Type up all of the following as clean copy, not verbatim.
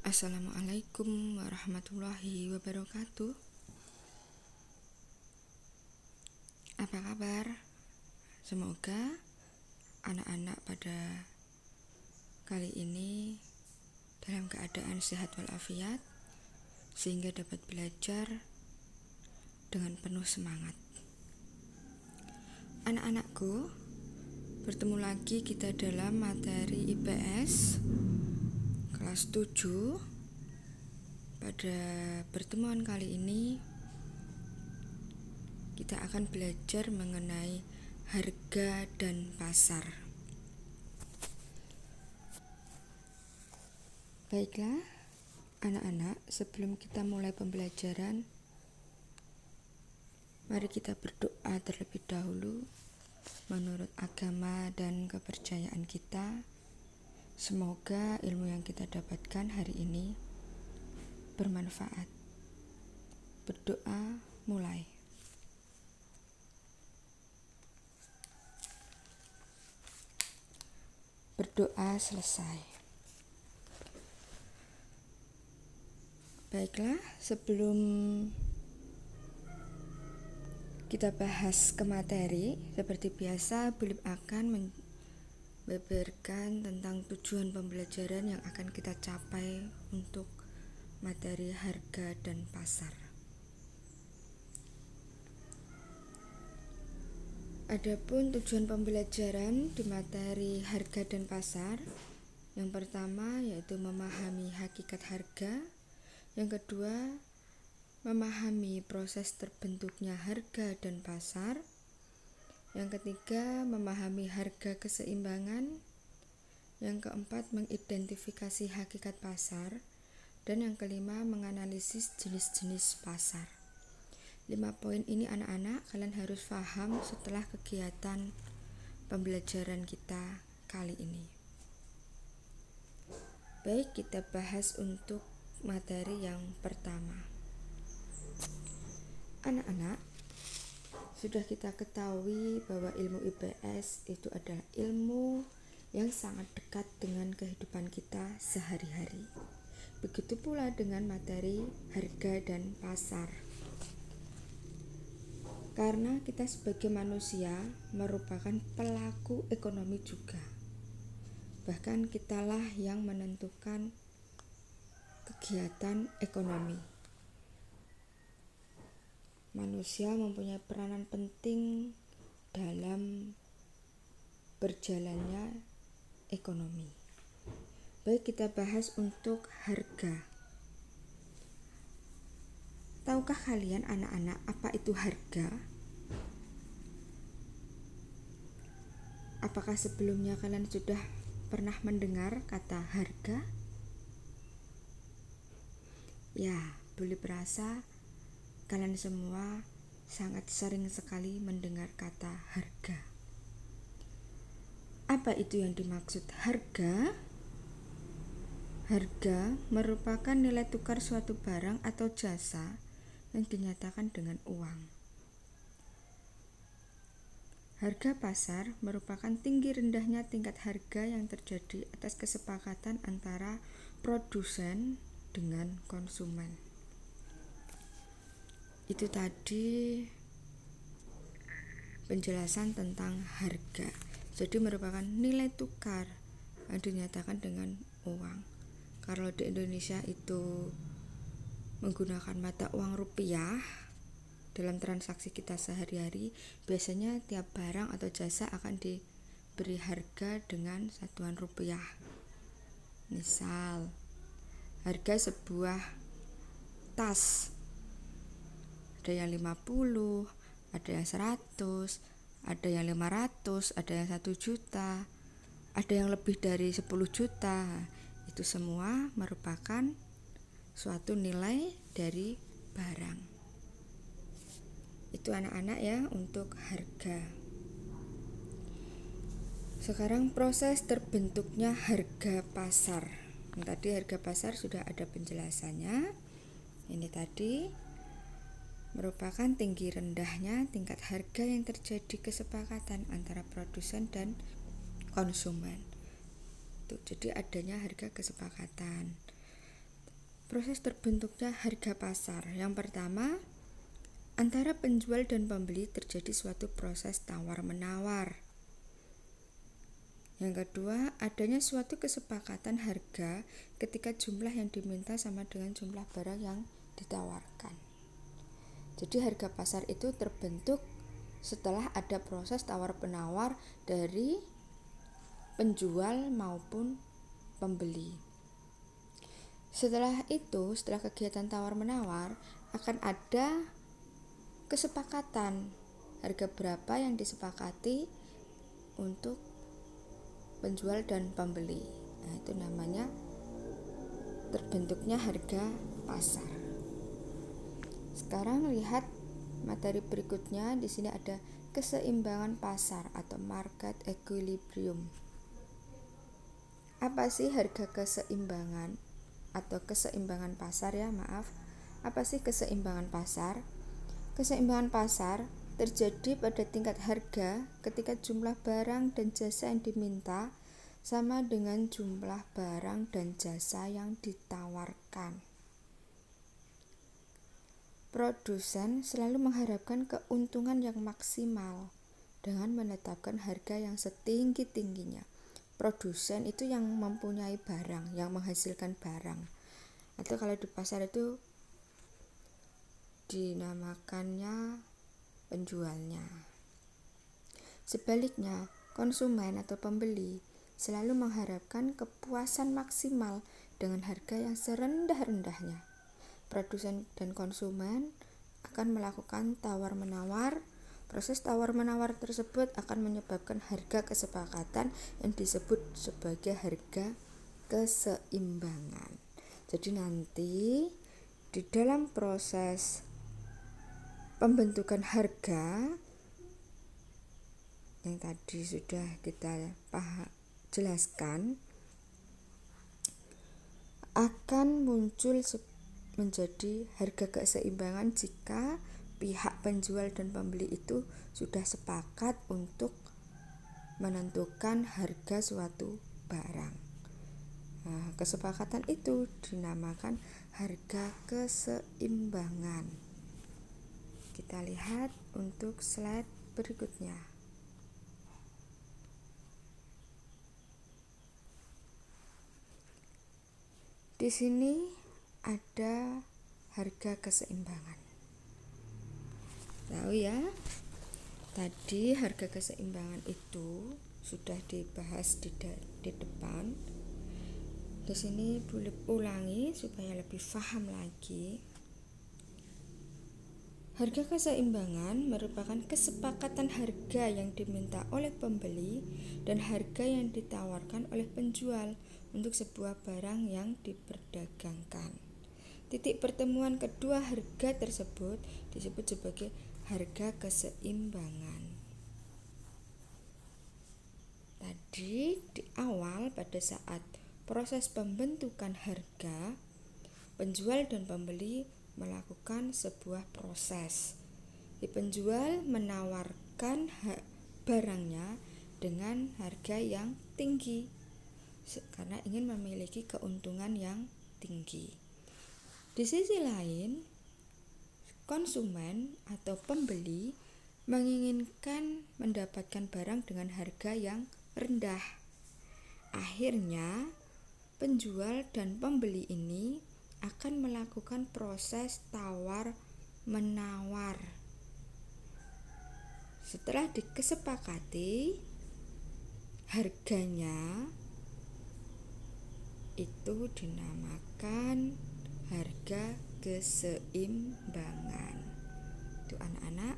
Assalamualaikum warahmatullahi wabarakatuh. Apa kabar? Semoga anak-anak pada kali ini dalam keadaan sehat walafiat, sehingga dapat belajar dengan penuh semangat. Anak-anakku, bertemu lagi kita dalam materi IPS kelas 7. Pada pertemuan kali ini kita akan belajar mengenai harga dan pasar. Baiklah anak-anak, sebelum kita mulai pembelajaran, mari kita berdoa terlebih dahulu menurut agama dan kepercayaan kita. Semoga ilmu yang kita dapatkan hari ini bermanfaat. Berdoa mulai. Berdoa selesai. Baiklah, sebelum kita bahas ke materi, seperti biasa Bulip akan membeberkan tentang tujuan pembelajaran yang akan kita capai untuk materi harga dan pasar. Adapun tujuan pembelajaran di materi harga dan pasar, yang pertama yaitu memahami hakikat harga, yang kedua memahami proses terbentuknya harga dan pasar, yang ketiga memahami harga keseimbangan, yang keempat mengidentifikasi hakikat pasar, dan yang kelima menganalisis jenis-jenis pasar. 5 poin ini anak-anak kalian harus paham setelah kegiatan pembelajaran kita kali ini. Baik, kita bahas untuk materi yang pertama. Anak-anak, sudah kita ketahui bahwa ilmu IPS itu adalah ilmu yang sangat dekat dengan kehidupan kita sehari-hari. Begitu pula dengan materi harga dan pasar. Karena kita sebagai manusia merupakan pelaku ekonomi juga. Bahkan kitalah yang menentukan kegiatan ekonomi. Manusia mempunyai peranan penting dalam berjalannya ekonomi. Baik, kita bahas untuk harga. Tahukah kalian anak-anak apa itu harga? Apakah sebelumnya kalian sudah pernah mendengar kata harga? Ya, boleh berasa kalian semua sangat sering sekali mendengar kata harga. Apa itu yang dimaksud harga? Harga merupakan nilai tukar suatu barang atau jasa yang dinyatakan dengan uang. Harga pasar merupakan tinggi rendahnya tingkat harga yang terjadi atas kesepakatan antara produsen dengan konsumen. Itu tadi penjelasan tentang harga. Jadi merupakan nilai tukar yang dinyatakan dengan uang. Kalau di Indonesia itu menggunakan mata uang rupiah dalam transaksi kita sehari-hari, biasanya tiap barang atau jasa akan diberi harga dengan satuan rupiah. Misal, harga sebuah tas ada yang 50, ada yang 100, ada yang 500, ada yang 1 juta, ada yang lebih dari 10 juta. Itu semua merupakan suatu nilai dari barang. Itu anak-anak ya untuk harga. Sekarang proses terbentuknya harga pasar. Tadi harga pasar sudah ada penjelasannya. Ini tadi merupakan tinggi rendahnya tingkat harga yang terjadi kesepakatan antara produsen dan konsumen. Jadi adanya harga kesepakatan. proses terbentuknya harga pasar. Yang pertama, antara penjual dan pembeli terjadi suatu proses tawar-menawar. Yang kedua, adanya suatu kesepakatan harga ketika jumlah yang diminta sama dengan jumlah barang yang ditawarkan. Jadi harga pasar itu terbentuk setelah ada proses tawar-menawar dari penjual maupun pembeli. Setelah kegiatan tawar-menawar, akan ada kesepakatan harga berapa yang disepakati untuk penjual dan pembeli. Nah, itu namanya terbentuknya harga pasar. Sekarang lihat materi berikutnya. Di sini ada keseimbangan pasar atau market equilibrium. Apa sih harga keseimbangan atau keseimbangan pasar ya, maaf. Apa sih keseimbangan pasar? Keseimbangan pasar terjadi pada tingkat harga ketika jumlah barang dan jasa yang diminta sama dengan jumlah barang dan jasa yang ditawarkan. Produsen selalu mengharapkan keuntungan yang maksimal dengan menetapkan harga yang setinggi-tingginya. Produsen itu yang mempunyai barang, yang menghasilkan barang. Atau kalau di pasar itu dinamakannya penjualnya. Sebaliknya, konsumen atau pembeli selalu mengharapkan kepuasan maksimal dengan harga yang serendah-rendahnya. Produsen dan konsumen akan melakukan tawar-menawar. Proses tawar-menawar tersebut akan menyebabkan harga kesepakatan yang disebut sebagai harga keseimbangan. Jadi nanti di dalam proses pembentukan harga yang tadi sudah kita jelaskan, akan muncul menjadi harga keseimbangan jika pihak penjual dan pembeli itu sudah sepakat untuk menentukan harga suatu barang. Nah, kesepakatan itu dinamakan harga keseimbangan. Kita lihat untuk slide berikutnya. Di sini ada harga keseimbangan. Tahu ya, tadi harga keseimbangan itu sudah dibahas di depan. Di sini boleh ulangi supaya lebih paham lagi. Harga keseimbangan merupakan kesepakatan harga yang diminta oleh pembeli dan harga yang ditawarkan oleh penjual untuk sebuah barang yang diperdagangkan. Titik pertemuan kedua harga tersebut disebut sebagai harga keseimbangan. Tadi di awal pada saat proses pembentukan harga, penjual dan pembeli melakukan sebuah proses. Si penjual menawarkan barangnya dengan harga yang tinggi karena ingin memiliki keuntungan yang tinggi. Di sisi lain, konsumen atau pembeli menginginkan mendapatkan barang dengan harga yang rendah. Akhirnya, penjual dan pembeli ini akan melakukan proses tawar-menawar. Setelah disepakati, harganya itu dinamakan harga keseimbangan. Itu anak-anak,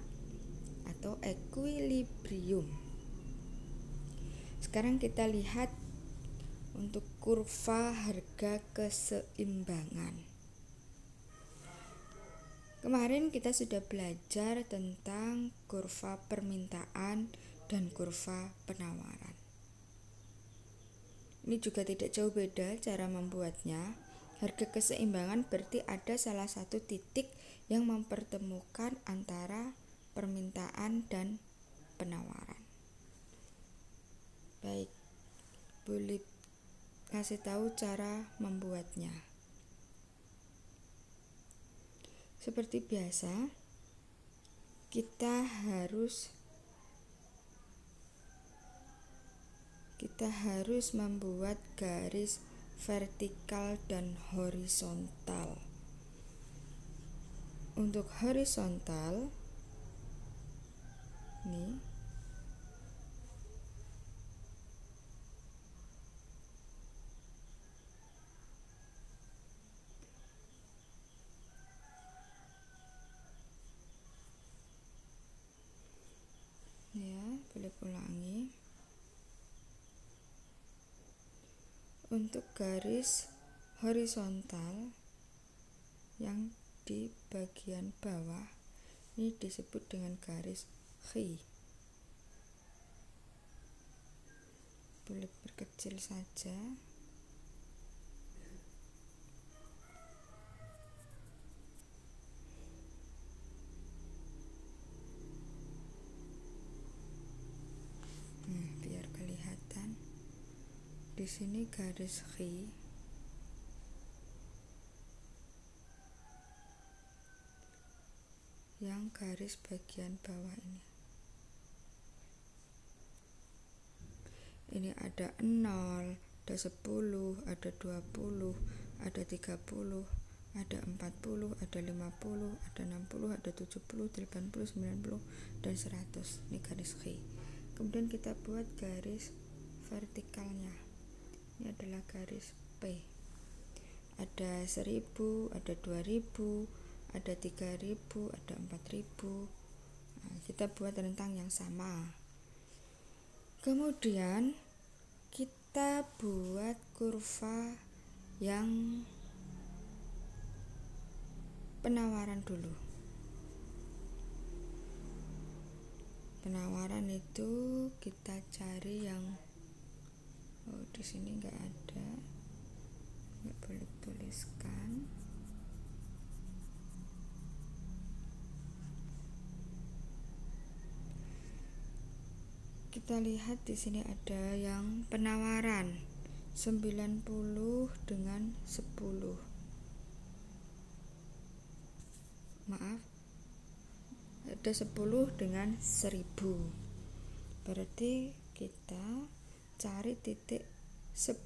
atau equilibrium. Sekarang kita lihat untuk kurva harga keseimbangan. Kemarin kita sudah belajar tentang kurva permintaan dan kurva penawaran. Ini juga tidak jauh beda cara membuatnya. Harga keseimbangan berarti ada salah satu titik yang mempertemukan antara permintaan dan penawaran. Baik, boleh kasih tahu cara membuatnya. Seperti biasa, kita harus membuat garis vertikal dan horizontal. Untuk horizontal nih, ya, boleh ulangi. Untuk garis horizontal yang di bagian bawah ini disebut dengan garis chi. Boleh berkecil saja. Biar kelihatan. Di sini garis chi yang garis bagian bawah ini. Ini ada 0, ada 10, ada 20, ada 30, ada 40, ada 50, ada 60, ada 70, 80, 90, dan 100. Ini garis chi. Kemudian kita buat garis vertikalnya. Ini adalah garis P. Ada 1000, ada 2000, ada 3000, ada 4000. Kita buat rentang yang sama. Kemudian kita buat kurva yang penawaran dulu. Penawaran itu kita cari yang di sini nggak ada, nggak boleh tuliskan. Kita lihat di sini ada yang penawaran 90 dengan 10. Maaf, ada 10 dengan 1000. Berarti kita cari titik 10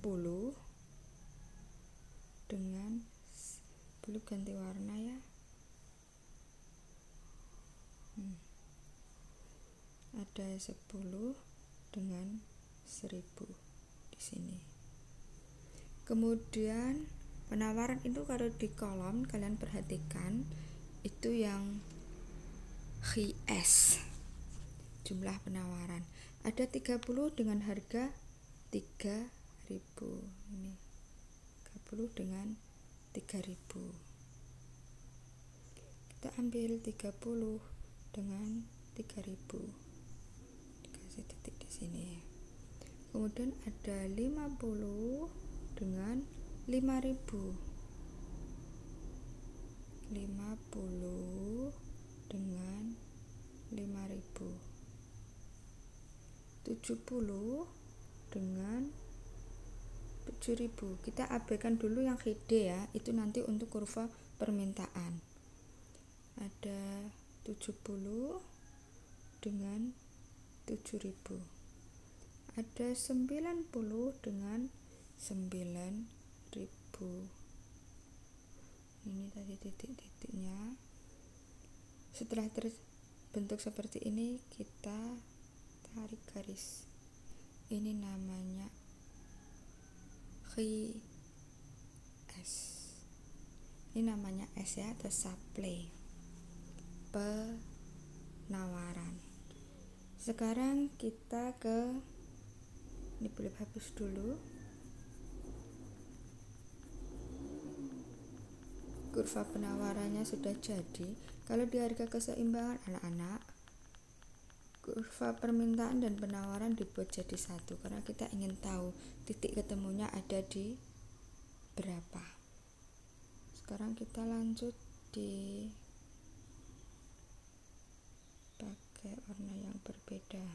dengan, belum ganti warna ya. Ada 10 dengan 1000 di sini. Kemudian penawaran itu kalau di kolom kalian perhatikan itu yang HIS, jumlah penawaran. Ada 30 dengan harga 3000. Ini 30 dengan 3000. Kita ambil 30 dengan 3000. Dikasih titik di sini. Kemudian ada 50 dengan 5000. 50 dengan 5000. 70 dengan 7000. Kita abaikan dulu yang HD ya, itu nanti untuk kurva permintaan. Ada 70 dengan 7000. Ada 90 dengan 9000. Ini tadi titik-titiknya. Setelah terbentuk seperti ini, kita tarik garis. Ini namanya S. Ini namanya S ya, atau supply, penawaran. Sekarang kita ke, ini boleh hapus dulu. Kurva penawarannya sudah jadi. Kalau di harga keseimbangan anak-anak, kurva permintaan dan penawaran dibuat jadi satu karena kita ingin tahu titik ketemunya ada di berapa. Sekarang kita lanjut di pakai warna yang berbeda.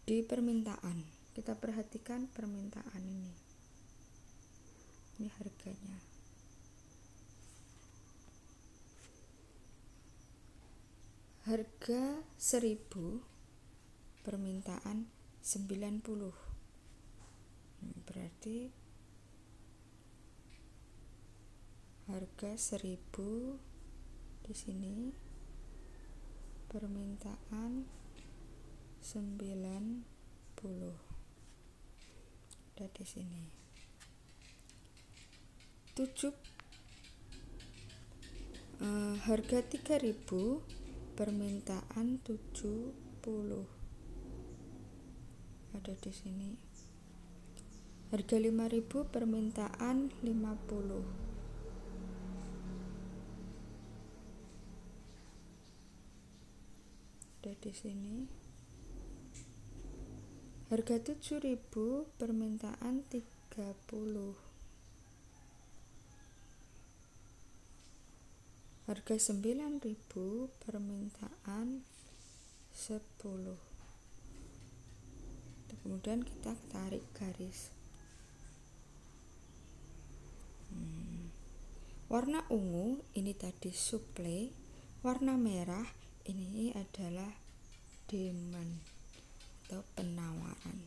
Di permintaan, kita perhatikan permintaan ini. Ini harganya. Harga 1.000, permintaan 90. Berarti harga 1.000 di sini, permintaan 90. Ada di sini. 7, harga 3.000, permintaan 70. Ada di sini. Harga 5.000, permintaan 50. Ada di sini. Harga 7.000, permintaan 30. Harga 9.000, permintaan 10. Kemudian kita tarik garis. Warna ungu ini tadi supply, warna merah ini adalah demand atau penawaran.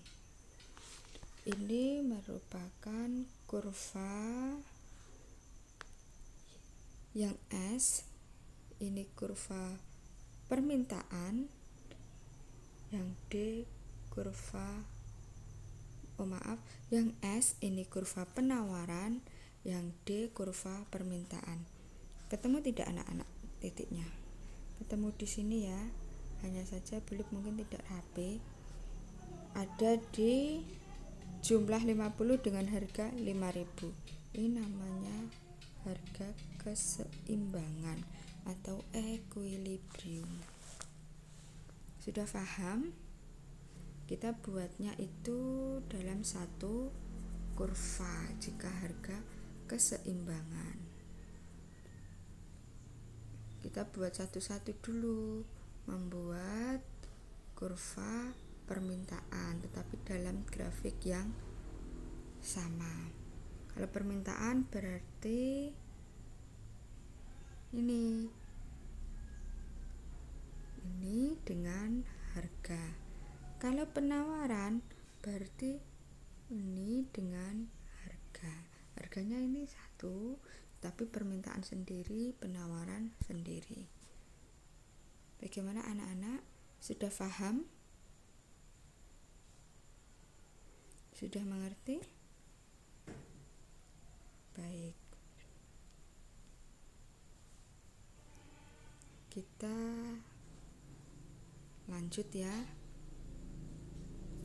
Ini merupakan kurva yang S, ini kurva permintaan, yang D kurva yang S ini kurva penawaran, yang D kurva permintaan. Ketemu tidak anak-anak titiknya? Ketemu di sini ya. Hanya saja Bulip mungkin tidak rapi. Ada di jumlah 50 dengan harga 5.000. Ini namanya harga keseimbangan atau equilibrium. Sudah paham? Kita buatnya itu dalam satu kurva jika harga keseimbangan. Kita buat satu-satu dulu, membuat kurva permintaan tetapi dalam grafik yang sama. Kalau permintaan berarti ini dengan harga. Kalau penawaran berarti ini dengan harga. Harganya ini satu, tapi permintaan sendiri, penawaran sendiri. Bagaimana anak-anak? Sudah paham? Sudah mengerti? Baik. Kita lanjut ya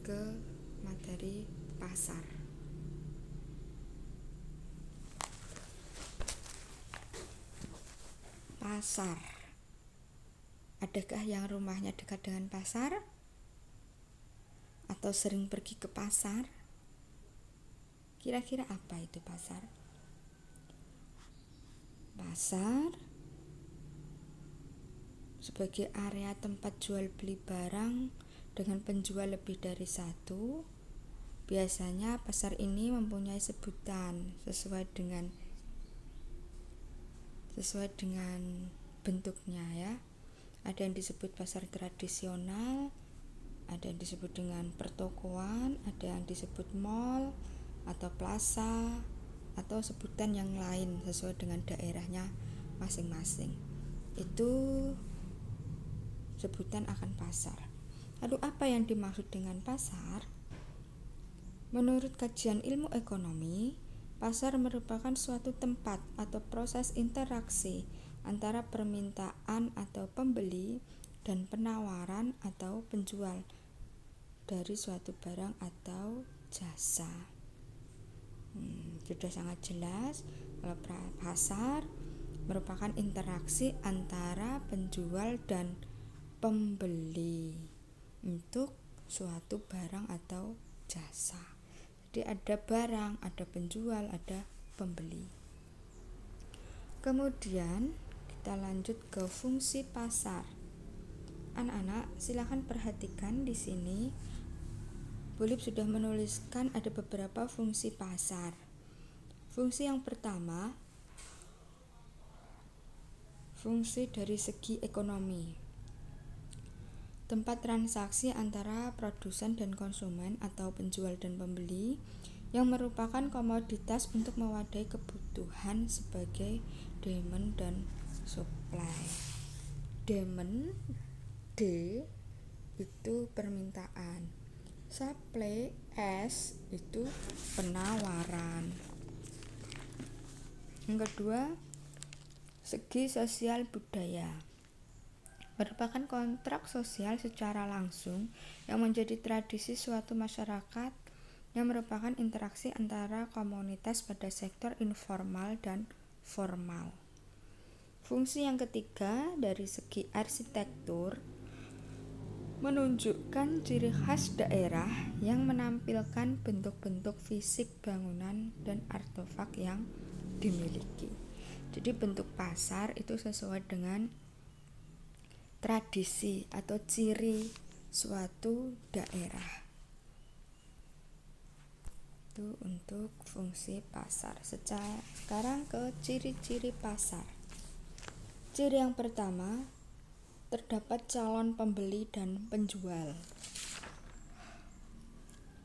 ke materi pasar. Pasar. Adakah yang rumahnya dekat dengan pasar? Atau sering pergi ke pasar? Kira-kira apa itu pasar? Pasar sebagai area tempat jual beli barang dengan penjual lebih dari satu. Biasanya pasar ini mempunyai sebutan sesuai dengan bentuknya ya. Ada yang disebut pasar tradisional, ada yang disebut dengan pertokoan, ada yang disebut mall atau plaza, atau sebutan yang lain sesuai dengan daerahnya masing-masing. Itu sebutan akan pasar. Lalu apa yang dimaksud dengan pasar? Menurut kajian ilmu ekonomi, pasar merupakan suatu tempat atau proses interaksi antara permintaan atau pembeli dan penawaran atau penjual dari suatu barang atau jasa. Sudah sangat jelas kalau pasar merupakan interaksi antara penjual dan pembeli untuk suatu barang atau jasa. Jadi ada barang, ada penjual, ada pembeli. Kemudian kita lanjut ke fungsi pasar. Anak-anak, silakan perhatikan di sini. Bulip sudah menuliskan ada beberapa fungsi pasar. Fungsi yang pertama, fungsi dari segi ekonomi. tempat transaksi antara produsen dan konsumen atau penjual dan pembeli yang merupakan komoditas untuk mewadahi kebutuhan sebagai demand dan supply. Demand D itu permintaan, supply S itu penawaran. Yang kedua, segi sosial budaya merupakan kontrak sosial secara langsung yang menjadi tradisi suatu masyarakat yang merupakan interaksi antara komunitas pada sektor informal dan formal. Fungsi yang ketiga dari segi arsitektur menunjukkan ciri khas daerah yang menampilkan bentuk-bentuk fisik bangunan dan artefak yang dimiliki. Jadi bentuk pasar itu sesuai dengan tradisi atau ciri suatu daerah. Itu untuk fungsi pasar. Sekarang ke ciri-ciri pasar. Ciri yang pertama, terdapat calon pembeli dan penjual.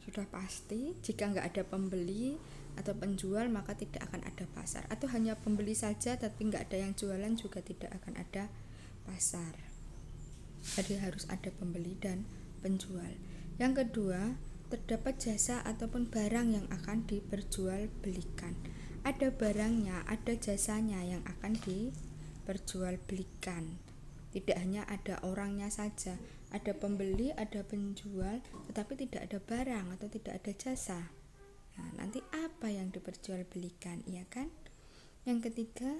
Sudah pasti jika nggak ada pembeli atau penjual maka tidak akan ada pasar, atau hanya pembeli saja tapi nggak ada yang jualan juga tidak akan ada pasar. Jadi harus ada pembeli dan penjual. Yang kedua, terdapat jasa ataupun barang yang akan diperjualbelikan. Ada barangnya, ada jasanya yang akan diperjualbelikan. Tidak hanya ada orangnya saja, ada pembeli, ada penjual, tetapi tidak ada barang atau tidak ada jasa. Nah, nanti apa yang diperjualbelikan, iya kan? Yang ketiga,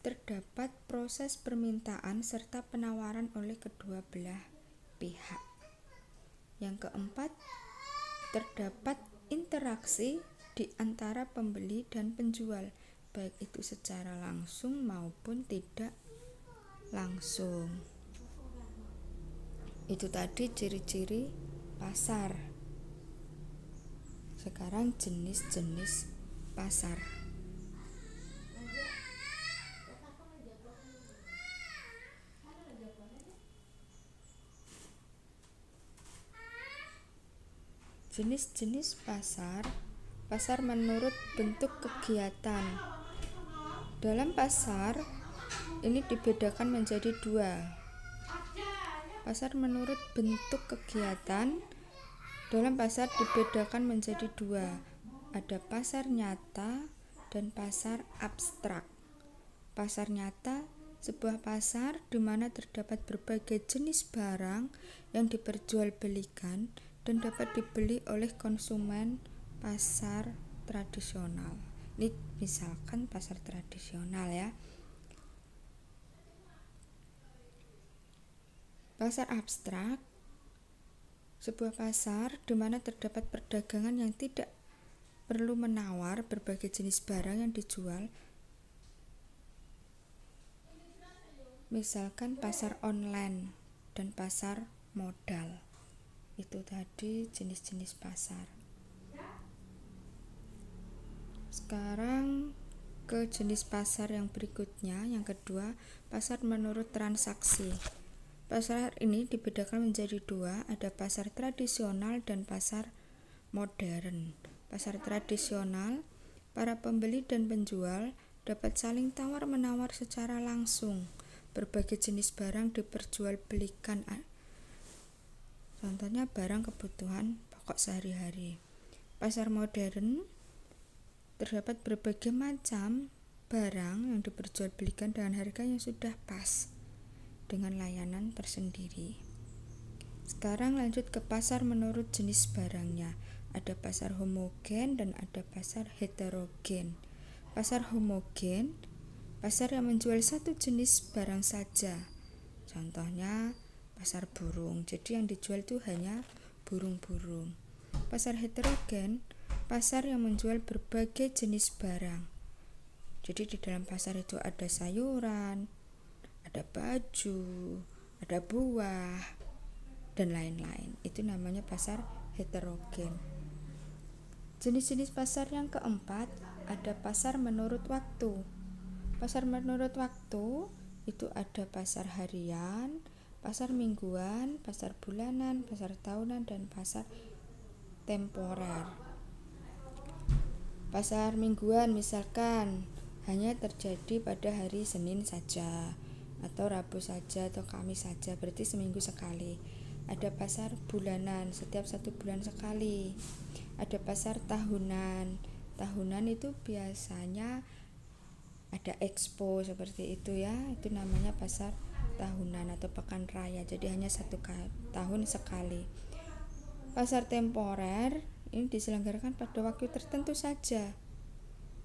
terdapat proses permintaan serta penawaran oleh kedua belah pihak. Yang keempat, terdapat interaksi di antara pembeli dan penjual, baik itu secara langsung maupun tidak langsung. Itu tadi ciri-ciri pasar. Sekarang jenis-jenis pasar. Jenis-jenis pasar. Pasar menurut bentuk kegiatan. Dalam pasar ini dibedakan menjadi dua. Pasar menurut bentuk kegiatan. Dalam pasar dibedakan menjadi dua. Ada pasar nyata dan pasar abstrak. Pasar nyata, sebuah pasar di mana terdapat berbagai jenis barang yang diperjualbelikan dan dapat dibeli oleh konsumen. Pasar tradisional. Ini misalkan pasar tradisional ya. Pasar abstrak, sebuah pasar di mana terdapat perdagangan yang tidak perlu menawar berbagai jenis barang yang dijual. Misalkan pasar online dan pasar modal. Itu tadi jenis-jenis pasar. Sekarang ke jenis pasar yang berikutnya, yang kedua, pasar menurut transaksi. Pasar ini dibedakan menjadi dua, ada pasar tradisional dan pasar modern. Pasar tradisional, para pembeli dan penjual dapat saling tawar-menawar secara langsung. Berbagai jenis barang diperjualbelikan. Contohnya barang kebutuhan pokok sehari-hari. Pasar modern, terdapat berbagai macam barang yang diperjualbelikan dengan harga yang sudah pas dengan layanan tersendiri. Sekarang lanjut ke pasar menurut jenis barangnya. Ada pasar homogen dan ada pasar heterogen. Pasar homogen, pasar yang menjual satu jenis barang saja. Contohnya pasar burung, jadi yang dijual itu hanya burung-burung. Pasar heterogen, pasar yang menjual berbagai jenis barang. Jadi di dalam pasar itu ada sayuran, ada baju, ada buah, dan lain-lain. Itu namanya pasar heterogen. Jenis-jenis pasar yang keempat, ada pasar menurut waktu. Pasar menurut waktu itu ada pasar harian, pasar mingguan, pasar bulanan, pasar tahunan, dan pasar temporer. Pasar mingguan misalkan hanya terjadi pada hari Senin saja, atau Rabu saja, atau Kamis saja, berarti seminggu sekali. Ada pasar bulanan, setiap 1 bulan sekali. Ada pasar tahunan. Tahunan itu biasanya ada expo seperti itu ya, itu namanya pasar tahunan atau pekan raya, jadi hanya 1 tahun sekali. Pasar temporer ini diselenggarakan pada waktu tertentu saja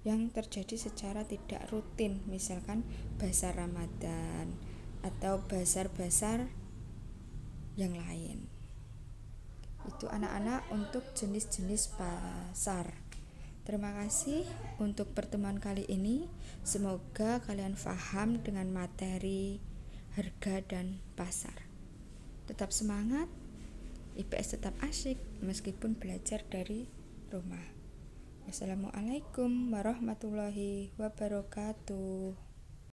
yang terjadi secara tidak rutin, misalkan bazar Ramadan atau bazar-bazar yang lain. Itu anak-anak untuk jenis-jenis pasar. Terima kasih untuk pertemuan kali ini. Semoga kalian paham dengan materi harga dan pasar. Tetap semangat, IPS tetap asyik meskipun belajar dari rumah. Wassalamualaikum warahmatullahi wabarakatuh.